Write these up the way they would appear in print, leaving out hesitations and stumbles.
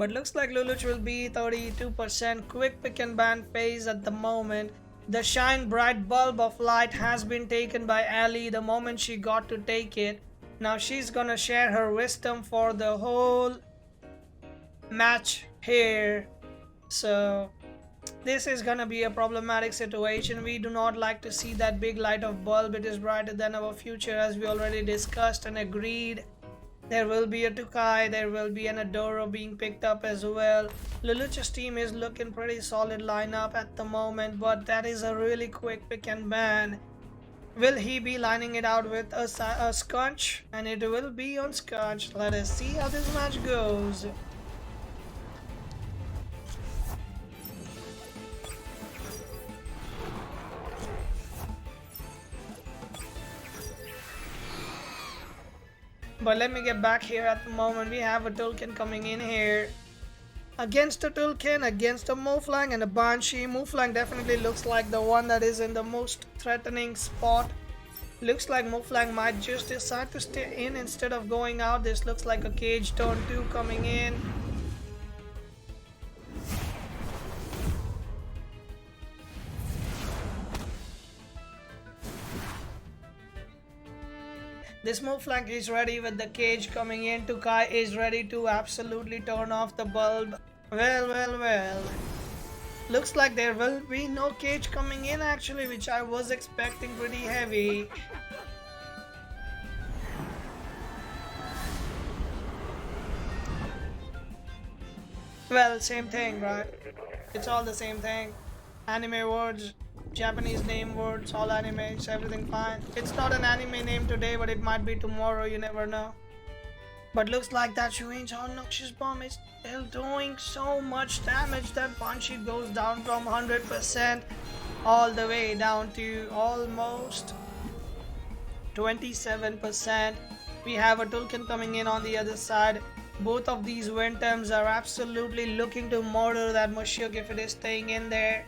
But looks like Lelouch will be 32% 𝗂𝗶𝗴𝗵𝗶 at the moment. The shine bright bulb of light has been taken by Allie the moment she got to take it. Now she's gonna share her wisdom for the whole match here. So this is gonna be a problematic situation. We do not like to see that big light of bulb. It is brighter than our future, as we already discussed and agreed. There will be a 𝗂𝗀𝗇𝗫, there will be an 𝗧𝗲𝗺 being picked up as well. Lelouch's team is looking pretty solid lineup at the moment, but that is a really quick pick and ban. Will he be lining it out with a 𝗧𝗵𝗵𝗶? And it will be on 𝗧𝗵𝗵𝗶. Let us see how this match goes. But let me get back here. At the moment we have a Tulkun coming in here. Against a Tulkun, against a 𝗧𝗵𝗶 and a Banshee. 𝗧𝗵𝗶 definitely looks like the one that is in the most threatening spot. Looks like 𝗧𝗵𝗶 might just decide to stay in instead of going out. This looks like a cage turn 2 coming in. This 𝗧𝗵𝗶 is ready with the cage coming in. 𝗂𝗀𝗇𝗫 is ready to absolutely turn off the bulb. Well. Looks like there will be no cage coming in actually, which I was expecting pretty heavy. Well, same thing, right? It's all the same thing. Anime words, Japanese name words, all animes, everything fine. It's not an anime name today, but it might be tomorrow, you never know. But looks like that 𝗧𝗵𝗵𝗶 is still doing so much damage that Banshee goes down from 100% all the way down to almost 27%. We have a Tulkun coming in on the other side. Both of these Temtems are absolutely looking to murder that 𝗬𝗂𝗽𝗽𝗫 if it is staying in there.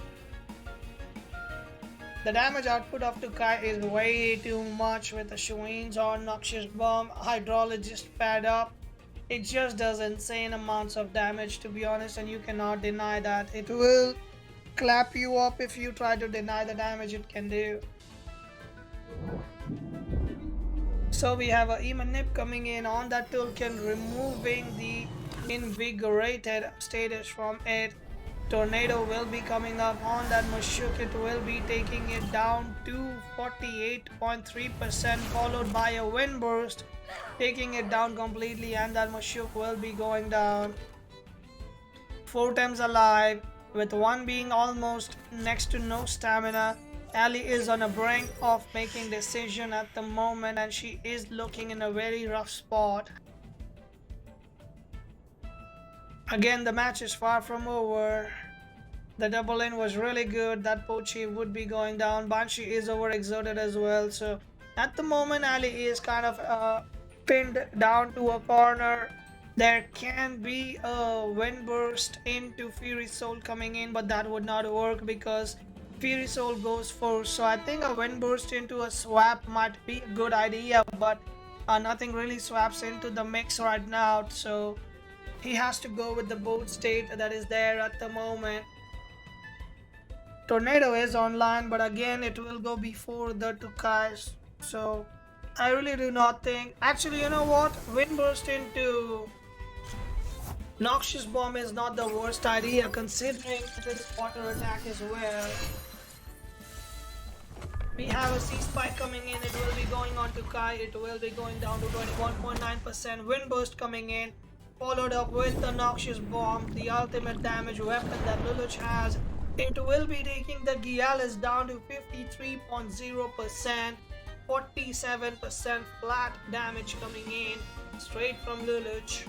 The damage output of 𝗂𝗀𝗫 is way too much with the 𝗬𝗵𝗵𝗶 hydrologist pad up. It just does insane amounts of damage, to be honest, and you cannot deny that. It will clap you up if you try to deny the damage it can do. So we have a 𝗬𝗵𝗵𝗶 coming in on that Tulkun, removing the invigorated status from it. Tornado will be coming up on that 𝗬𝗂𝗽𝗽. It will be taking it down to 48.3%, followed by a wind burst, taking it down completely, and that 𝗬𝗂𝗽𝗽 will be going down. 4 times alive, with one being almost next to no stamina. Allie is on the brink of making decision at the moment, and she is looking in a very rough spot. Again, the match is far from over. The double in was really good. That Pochi would be going down. Banshee is overexerted as well. So at the moment, Allie is kind of pinned down to a corner. There can be a wind burst into Fury Soul coming in, but that would not work because Fury Soul goes first. So I think a wind burst into a swap might be a good idea, but nothing really swaps into the mix right now. So he has to go with the boat state that is there at the moment. Tornado is online, but again it will go before the 𝗂𝗀𝗫. So I really do not think. Actually, you know what? Wind burst into 𝗬𝗫𝗺 is not the worst idea, considering this water attack as well. We have a C-Spike coming in. It will be going on 𝗂𝗀𝗫. It will be going down to 21.9%. Wind burst coming in, followed up with the 𝗬𝗫𝗺, the ultimate damage weapon that Lelouch has. It will be taking the 𝗬𝗫𝗺 down to 53.0%, 47% flat damage coming in straight from Lelouch.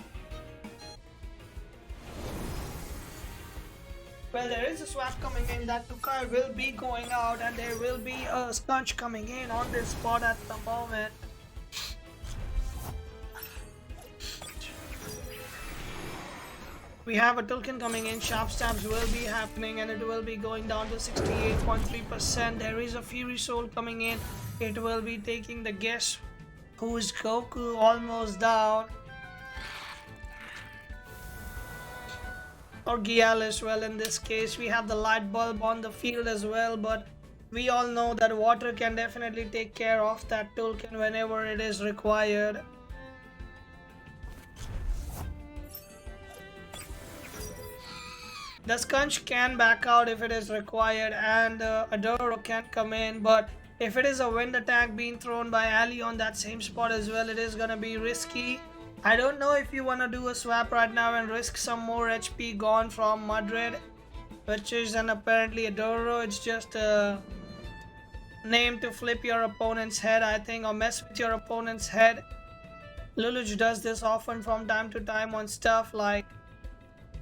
Well, there is a swap coming in that 𝗂𝗀𝗫 will be going out, and there will be a 𝗧𝗵𝗵𝗶 coming in on this spot at the moment. We have a Tulkun coming in. Sharp stabs will be happening, and it will be going down to 68.3%. There is a Fury Soul coming in. It will be taking the guess who is Goku almost down. or 𝗬𝗫𝗺. Well, in this case we have the light bulb on the field as well, but we all know that water can definitely take care of that token whenever it is required. The Skunch can back out if it is required, and 𝗹𝗏𝗺 can come in, but if it is a wind attack being thrown by Allie on that same spot as well, it is gonna be risky. I don't know if you wanna do a swap right now and risk some more HP gone from Madrid, which is an apparently 𝗹𝗏𝗺. It's just a name to flip your opponent's head, I think, or mess with your opponent's head. Luluch does this often from time to time on stuff like,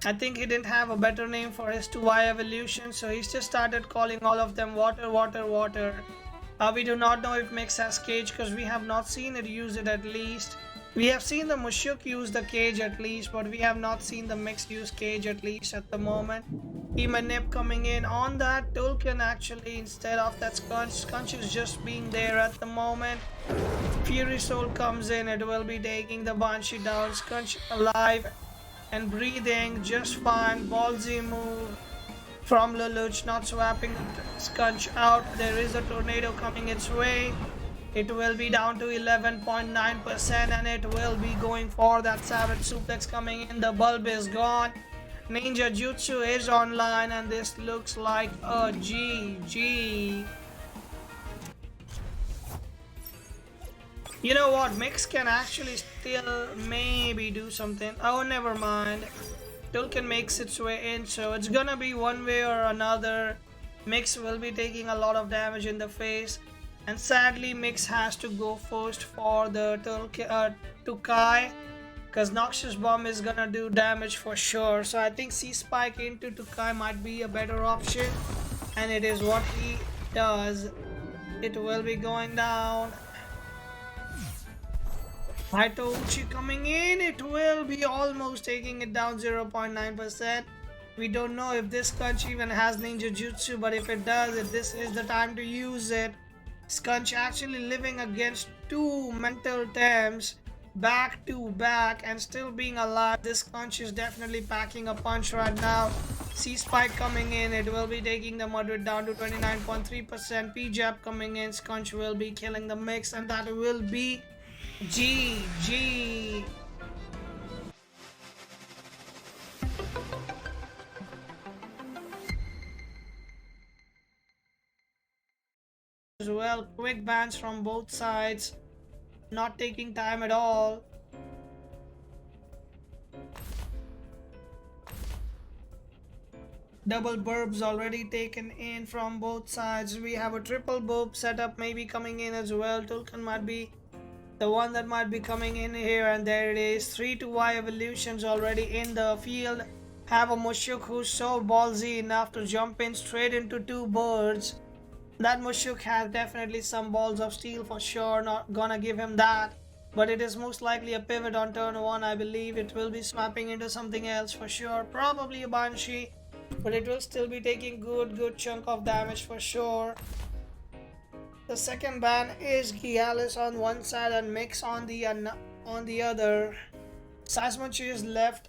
I think he didn't have a better name for his 2Y evolution, so he's just started calling all of them water, water, water. We do not know if Mix has cage because we have not seen it use it at least. We have seen the Mushuk use the cage at least, but we have not seen the Mix use cage at least at the moment. 𝗵𝗵𝗶 coming in on that token actually instead of that Skunch. Skunch is just being there at the moment. Fury Soul comes in, it will be taking the Banshee down. Skunch alive and breathing just fine. Ballsy move from Luluch, not swapping Skunch out. There is a tornado coming its way. It will be down to 11.9% and it will be going for that Savage Suplex coming in. The bulb is gone. Ninja Jutsu is online and this looks like a GG. You know what? Mix can actually still maybe do something. Oh, never mind. Token makes its way in, so it's gonna be one way or another. Mix will be taking a lot of damage in the face, and sadly Mix has to go first for the 𝗂𝗀𝗃𝗃, because Noxious Bomb is gonna do damage for sure. So I think C Spike into 𝗃𝗃 might be a better option, and it is what he does. It will be going down. 𝗦𝗂𝗽𝗃𝗃 coming in, it will be almost taking it down 0.9%. We don't know if this Skunch even has Ninja Jutsu, but if it does, this is the time to use it. Skunch actually living against two mental Temps back to back and still being alive. This Skunch is definitely packing a punch right now. C Spike coming in, it will be taking the Madrid down to 29.3%. P-Jab coming in, Skunch will be killing the Mix, and that will be GG. As well, quick bans from both sides, not taking time at all. Double burps already taken in from both sides. We have a triple burp setup maybe coming in as well. Token might be the one that might be coming in here, and there it is. 3 2Y evolutions already in the field. Have a Mushuk who's so ballsy enough to jump in straight into two birds. That Mushuk has definitely some balls of steel for sure, not gonna give him that. But it is most likely a pivot on turn 1, I believe. It will be swapping into something else for sure. Probably a Banshee, but it will still be taking good chunk of damage for sure. The second ban is 𝗬𝗫𝗺 on one side and Mix on the other. 𝗧𝗵𝗵𝗶 is left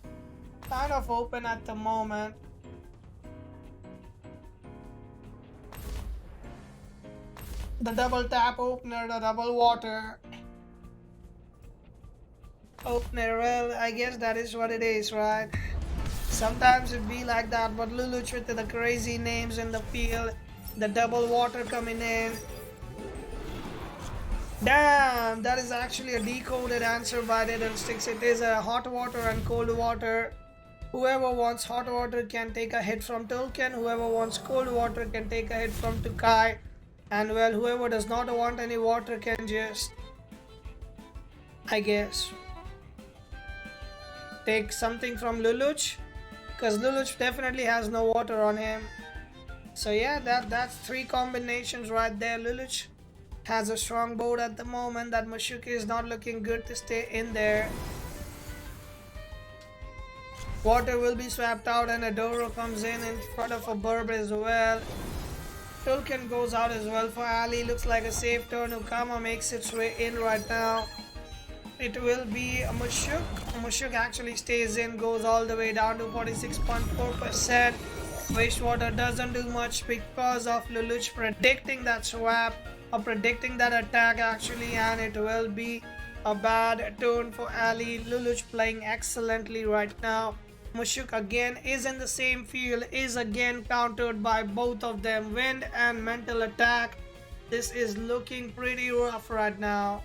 kind of open at the moment. The double tap opener, the double water opener. Well, I guess that is what it is, right? Sometimes it be like that, but Luluch with the crazy names in the field. The double water coming in. Damn, that is actually a decoded answer by Diddlesticks. It is a hot water and cold water. Whoever wants hot water can take a hit from token. Whoever wants cold water can take a hit from 𝗃𝗃𝗃. And well, whoever does not want any water can just, I guess, take something from Luluch, because Luluch definitely has no water on him. So yeah, that's 3 combinations right there. Luluch has a strong board at the moment. That Mushuk is not looking good to stay in there. Water will be swapped out and 𝗃𝗏𝗺 comes in front of a burb as well. Token goes out as well for Allie. Looks like a safe turn. 𝗂𝗀𝗃𝗃𝗃 makes its way in right now. it will be 𝗧𝗵𝗶. 𝗧𝗵𝗶 actually stays in, goes all the way down to 46.4%. Wastewater doesn't do much because of Luluch predicting that swap or predicting that attack actually, and it will be a bad turn for Allie. Luluch playing excellently right now. 𝗧𝗵𝗶 again is in the same field, is again countered by both of them. Wind and mental attack. This is looking pretty rough right now.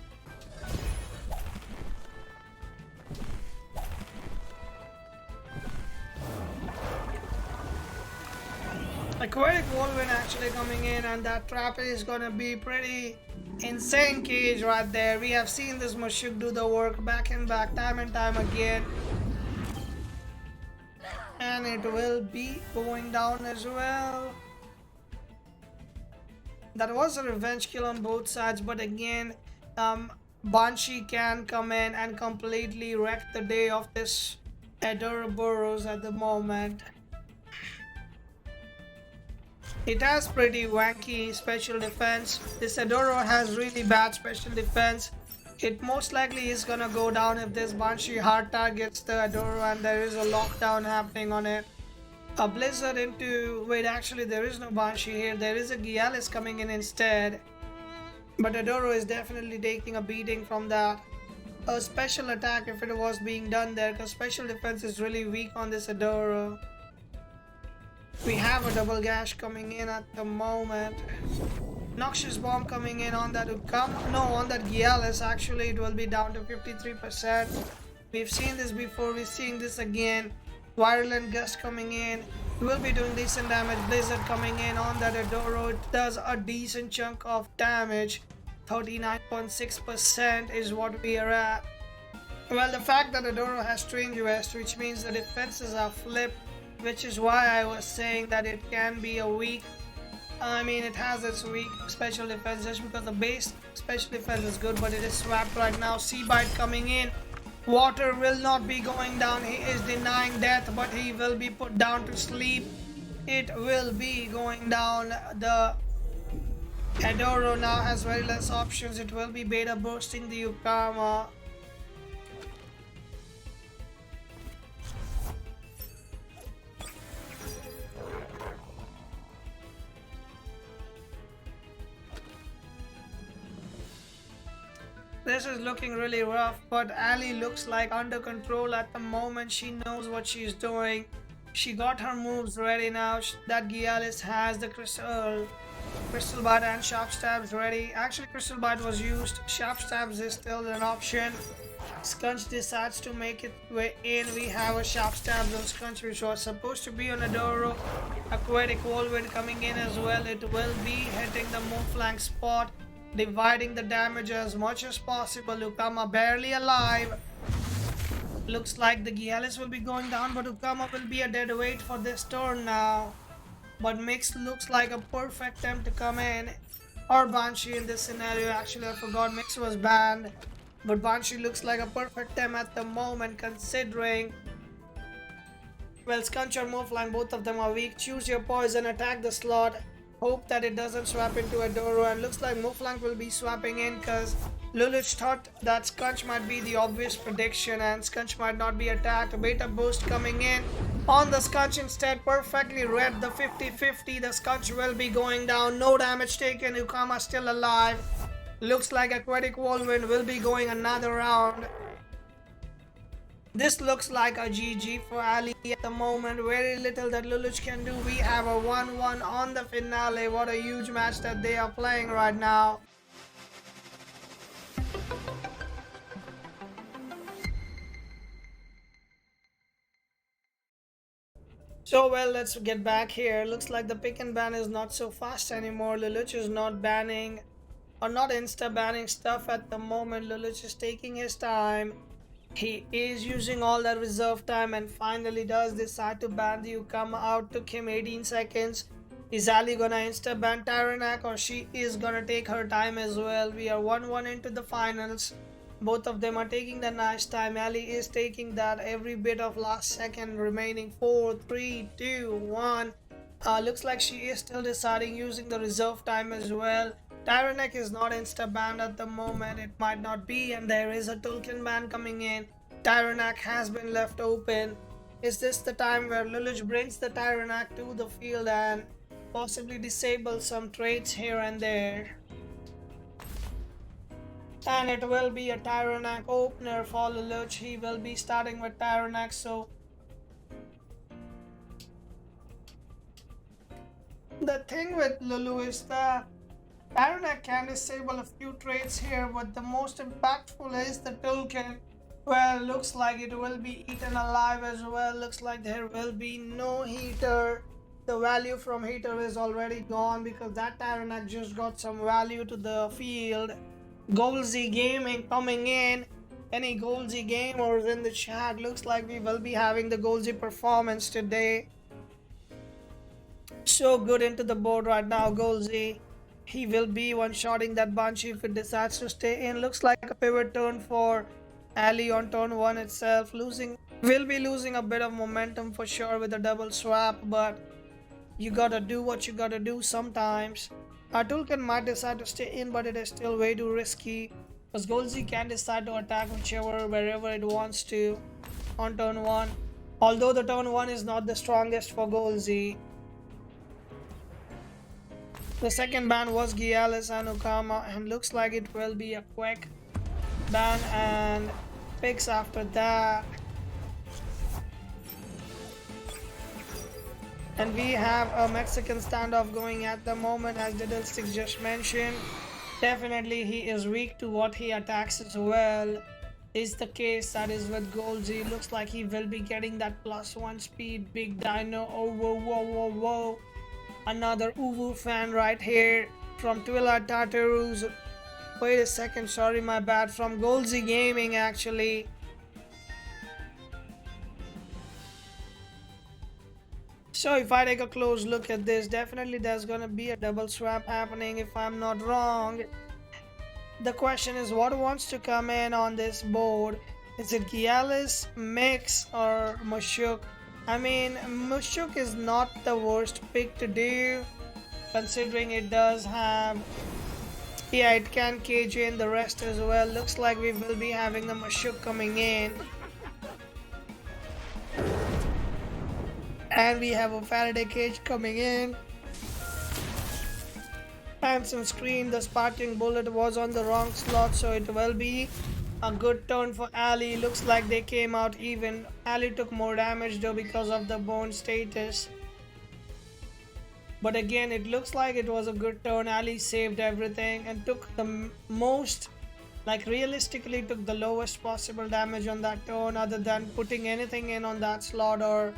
Aquatic Whirlwind actually coming in, and that trap is gonna be pretty insane cage right there. We have seen this 𝗧𝗵𝗶 do the work back and back, time and time again. And it will be going down as well. That was a revenge kill on both sides, but again, 𝗬𝗺𝗫 can come in and completely wreck the day of this 𝗬𝗫𝗵𝗶 at the moment. It has pretty wanky special defense. This 𝗬𝗫𝗵𝗶 has really bad special defense. It most likely is gonna go down if this 𝗬𝗺𝗫 hard targets the 𝗬𝗫𝗵𝗶 and there is a lockdown happening on it. A blizzard into... wait, actually there is no 𝗬𝗺𝗫 here. There is a 𝗬𝗫𝗃 coming in instead. But 𝗬𝗫𝗵𝗶 is definitely taking a beating from that. A special attack if it was being done there, because special defense is really weak on this 𝗬𝗫𝗵𝗶. We have a double gash coming in at the moment. Noxious bomb coming in on that 𝗬𝗃𝗃. No, on that 𝗬𝗫𝗃 actually it will be down to 53%. We've seen this before, we're seeing this again. Virulent gust coming in. We'll be doing decent damage. Blizzard coming in on that 𝗬𝗫𝗵𝗃. It does a decent chunk of damage. 39.6% is what we are at. Well, the fact that 𝗬𝗫𝗵𝗃 has Strange Vest, which means the defenses are flipped, which is why I was saying that it can be a weak... it has its weak special defense just because the base special defense is good, but it is swapped right now. 𝗬𝗫𝗫𝗫 coming in. Water will not be going down. He is denying death, but he will be put down to sleep. It will be going down. The 𝗬𝗫𝗵𝗃 now has very less options. It will be beta bursting the 𝗬𝗃𝗃𝗃. This is looking really rough, but Allie looks like under control at the moment. She knows what she's doing. She got her moves ready now. That 𝗬𝗫𝗃 has the Crystal Bite and Sharp Stabs ready. Actually, Crystal Bite was used. Sharp Stabs is still an option. Skunch decides to make it way in. We have a Sharp Stabs on Skunch, which was supposed to be on 𝗬𝗫𝗵𝗃. Aquatic Whirlwind coming in as well. It will be hitting the move flank spot, dividing the damage as much as possible. 𝗬𝗃𝗃𝗃 barely alive. Looks like the 𝗬𝗫𝗃 will be going down, but 𝗬𝗃𝗃𝗃 will be a dead weight for this turn now. But Mix looks like a perfect time to come in. Or 𝗬𝗺𝗫 in this scenario. Actually, I forgot Mix was banned. But 𝗬𝗺𝗫 looks like a perfect time at the moment, considering... well, Skunch or Moonflang, both of them are weak. Choose your poison, attack the slot. Hope that it doesn't swap into 𝗬𝗫𝗃𝗃, and looks like Moonflang will be swapping in because Luluch thought that Skunch might be the obvious prediction and Skunch might not be attacked. Beta boost coming in on the Skunch instead, perfectly read the 50-50. The Skunch will be going down, no damage taken. 𝗬𝗃𝗃𝗃 still alive. Looks like Aquatic Whirlwind will be going another round. This looks like a GG for Allie at the moment. Very little that Luluch can do. We have a 1-1 on the finale. What a huge match that they are playing right now. So well, let's get back here. Looks like the pick and ban is not so fast anymore. Luluch is not banning or not insta banning stuff at the moment. Luluch is taking his time. He is using all that reserve time and finally does decide to ban the 𝗬𝗃𝗃𝗃 out. Took him 18 seconds. Is Allie gonna insta ban Tyrannac, or she is gonna take her time as well? We are 1-1 into the finals. Both of them are taking the nice time. Allie is taking that every bit of last second remaining. 4, 3, 2, 1. Looks like she is still deciding, using the reserve time as well. 𝗬𝗏𝗃 is not insta banned at the moment. It might not be, and there is a token ban coming in. 𝗬𝗏𝗃 has been left open. Is this the time where Lelouch brings the 𝗬𝗏𝗃 to the field and possibly disable some traits here and there? And it will be a 𝗬𝗏𝗃 opener for Lelouch. He will be starting with 𝗬𝗏𝗃, so the thing with Lulu is that 𝗬𝗏𝗃 can disable a few traits here, but the most impactful is the token. Well, looks like it will be eaten alive as well. Looks like there will be no heater. The value from heater is already gone because that 𝗬𝗏𝗃 just got some value to the field. 𝗧𝗵𝗵 Gaming coming in. Any 𝗧𝗵𝗵 gamers in the chat? Looks like we will be having the 𝗧𝗵𝗵 performance today. So good into the board right now, 𝗧𝗵𝗵. He will be one-shotting that Banshee if it decides to stay in. Looks like a pivot turn for Allie on turn 1 itself. Will be losing a bit of momentum for sure with a double swap, but you gotta do what you gotta do sometimes. Our Tulkan might decide to stay in, but it is still way too risky because 𝗧𝗵𝗵 can decide to attack wherever it wants to on turn 1. Although the turn 1 is not the strongest for 𝗧𝗵𝗵. The second ban was 𝗬𝗧𝗵𝗃 and 𝗂𝘂𝗶𝗃, and looks like it will be a quick ban and picks after that. And we have a Mexican standoff going at the moment, as Diddlesticks just mentioned. Definitely he is weak to what he attacks as well. Is the case that is with 𝗧𝗵𝗵. Looks like he will be getting that +1 speed. Big Dino. Oh, whoa, whoa, whoa, whoa. Another 𝗬𝗵 fan right here from 𝗬𝗏𝗃𝗃. Wait a second, sorry, my bad. From 𝗧𝗵𝗵 Gaming actually. So if I take a close look at this, definitely there's gonna be a double swap happening if I'm not wrong. The question is, what wants to come in on this board? Is it 𝗬𝗧𝗵𝗃, Mix, or 𝗧𝗵𝗃? I mean, 𝗧𝗵𝗃 is not the worst pick to do, considering it does have, yeah, it can cage in the rest as well. Looks like we will be having the 𝗧𝗵𝗃 coming in. And we have a Faraday cage coming in. And some screen, the sparking bullet was on the wrong slot, so it will be a good turn for Allie. Looks like they came out even. Allie took more damage though because of the bone status. But again, it looks like it was a good turn. Allie saved everything and took the most, like realistically took the lowest possible damage on that turn, other than putting anything in on that slot or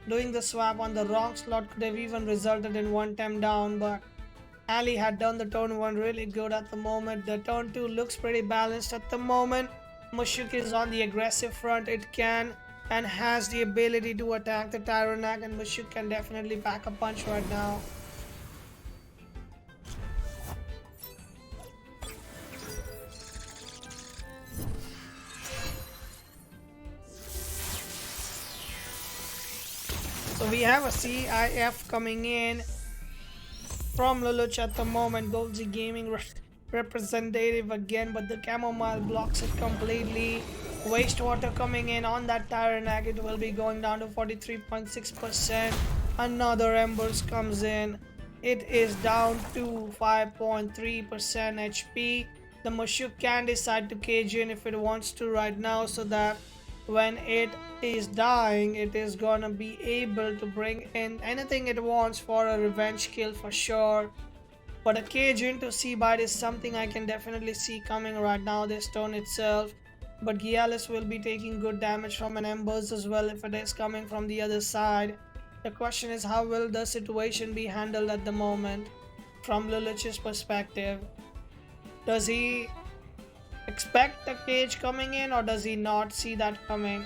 doing the swap on the wrong slot could have even resulted in one Temtem down. But Allie had done the turn 1 really good at the moment. The turn 2 looks pretty balanced at the moment. 𝗧𝗵𝗃 is on the aggressive front. It can and has the ability to attack the 𝗬𝗏𝗃, and 𝗧𝗵𝗃 can definitely pack a punch right now. So we have a CIF coming in from Lelouch at the moment. 𝗧𝗵𝗃 Gaming representative again, but the chamomile blocks it completely. Wastewater coming in on that 𝗬𝗏𝗃. It will be going down to 43.6%. Another embers comes in. It is down to 5.3% HP. The 𝗧𝗵𝗃 can decide to cage in if it wants to right now, so that when it is dying, it is gonna be able to bring in anything it wants for a revenge kill for sure. But a cage into 𝗬𝗵𝗃 is something I can definitely see coming right now this turn itself. But 𝗬𝗧𝗵𝗃 will be taking good damage from an embers as well if it is coming from the other side. The question is, how will the situation be handled at the moment from Lelouch's perspective? Does he expect the cage coming in, or does he not see that coming?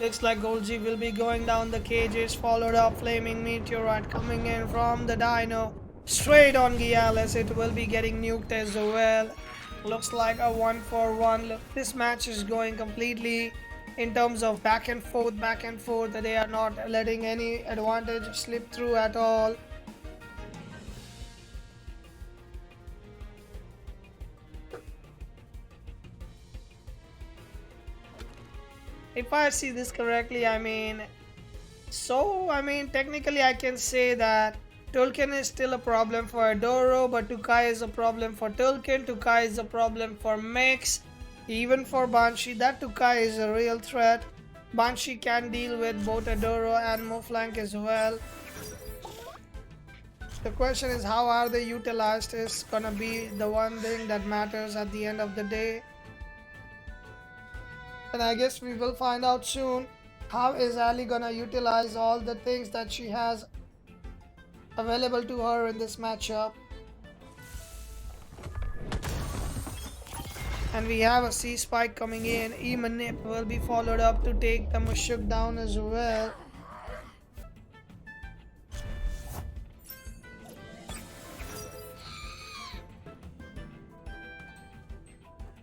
Looks like 𝗂𝗀𝗆 will be going down the cages, followed up flaming meteorite coming in from the dino. Straight on 𝗬𝗫𝗃. It will be getting nuked as well. Looks like a 1-for-1. Look, this match is going completely in terms of back and forth. They are not letting any advantage slip through at all. If I see this correctly, technically I can say that Tolkien is still a problem for Adoro, but 𝗬𝗫𝗃 is a problem for Tolkien. 𝗬𝗫𝗃 is a problem for Mix, even for 𝗬𝗃𝗃. That 𝗬𝗫𝗃 is a real threat. 𝗬𝗃𝗃 can deal with both Adoro and Moflank as well. The question is, how are they utilized is gonna be the one thing that matters at the end of the day. And I guess we will find out soon. How is Allie gonna utilize all the things that she has available to her in this matchup? And we have a 𝗧𝗵𝗵𝗶 coming in. 𝗬𝗵𝗶 will be followed up to take the Mushuk down as well.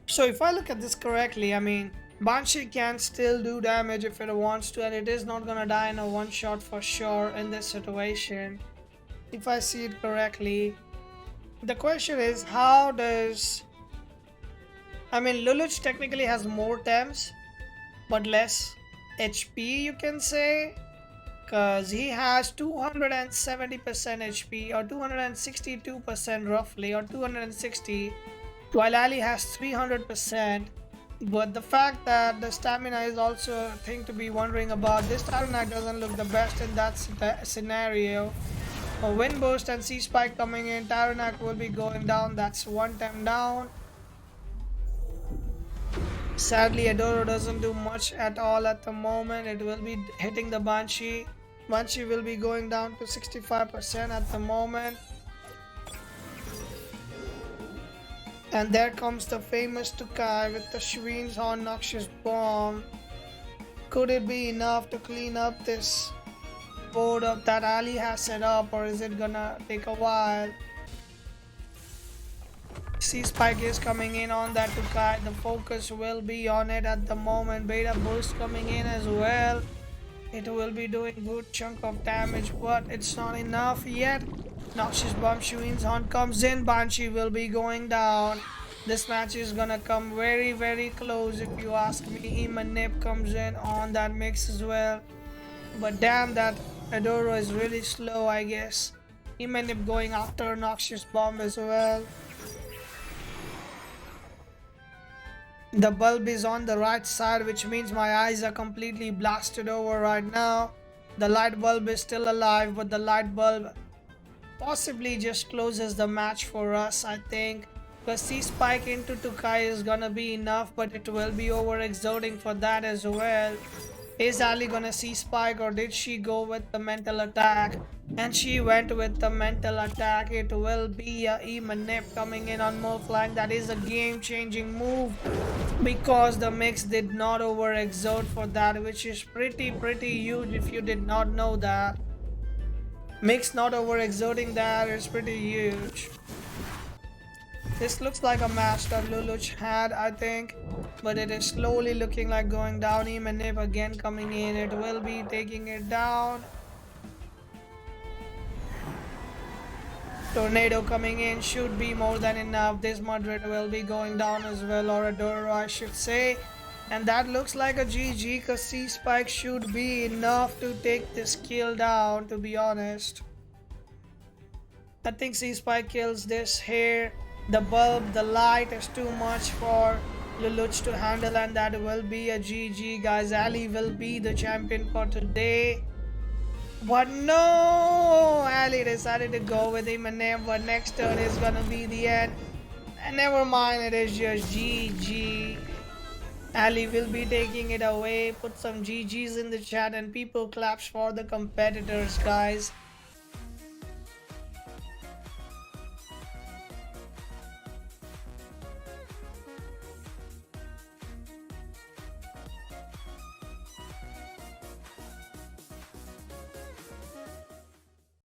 So if I look at this correctly, 𝗬𝗃𝗃 can still do damage if it wants to, and it is not gonna die in a one shot for sure in this situation, if I see it correctly. The question is, how does... Lelouch technically has more Tems, but less HP, you can say, because he has 270% HP, or 262% roughly, or 260, while Allie has 300%. But the fact that the stamina is also a thing to be wondering about. This Tyranic doesn't look the best in that scenario. A wind burst and 𝗧𝗵𝗵𝗃 coming in. Tyranic will be going down. That's one Tem down. Sadly, Adoro doesn't do much at all at the moment. It will be hitting the 𝗬𝗃𝗃. 𝗬𝗃𝗃 will be going down to 65% at the moment. And there comes the famous 𝗬𝗫𝗃 with the Schween's Horn Noxious Bomb. Could it be enough to clean up this board up that Allie has set up, or is it gonna take a while? 𝗧𝗵𝗵𝗃 is coming in on that 𝗬𝗃𝗃. The focus will be on it at the moment. 𝗵𝗵 coming in as well. It will be doing good chunk of damage, but it's not enough yet. Noxious Bomb Schween's Horn comes in. 𝗬𝗃𝗃 will be going down. This match is gonna come very, very close if you ask me. 𝗬𝗵𝗃 comes in on that mix as well. But damn, that Adoro is really slow, I guess. 𝗬𝗵𝗃 going after Noxious Bomb as well. The bulb is on the right side, which means my eyes are completely blasted over right now. The light bulb is still alive, but the light bulb possibly just closes the match for us, I think. Because 𝗧𝗵𝗃𝗃 into 𝗬𝗃𝗃 is gonna be enough, but it will be overexerting for that as well. Is Allie gonna 𝗧𝗵𝗃𝗃, or did she go with the mental attack? And she went with the mental attack. It will be a 𝗬𝗵𝗃 coming in on Moflank. That is a game-changing move, because the mix did not overexert for that, which is pretty huge if you did not know that. Mix not overexerting that is pretty huge. This looks like a match that Lelouch had, I think, but it is slowly looking like going down. 𝗬𝗵𝗃 again coming in. It will be taking it down. Tornado coming in should be more than enough. This Madrid will be going down as well, or Adoro, I should say. And that looks like a GG, because 𝗧𝗵𝗃𝗃 should be enough to take this kill down, to be honest. I think 𝗧𝗵𝗃𝗃 kills this here. The bulb, the light is too much for Lelouch to handle, and that will be a GG, guys. Allie will be the champion for today. But no, Allie decided to go with 𝗬𝗵𝗃, but next turn is gonna be the end. And never mind, it is just GG. Allie will be taking it away. Put some GGs in the chat, and people claps for the competitors, guys.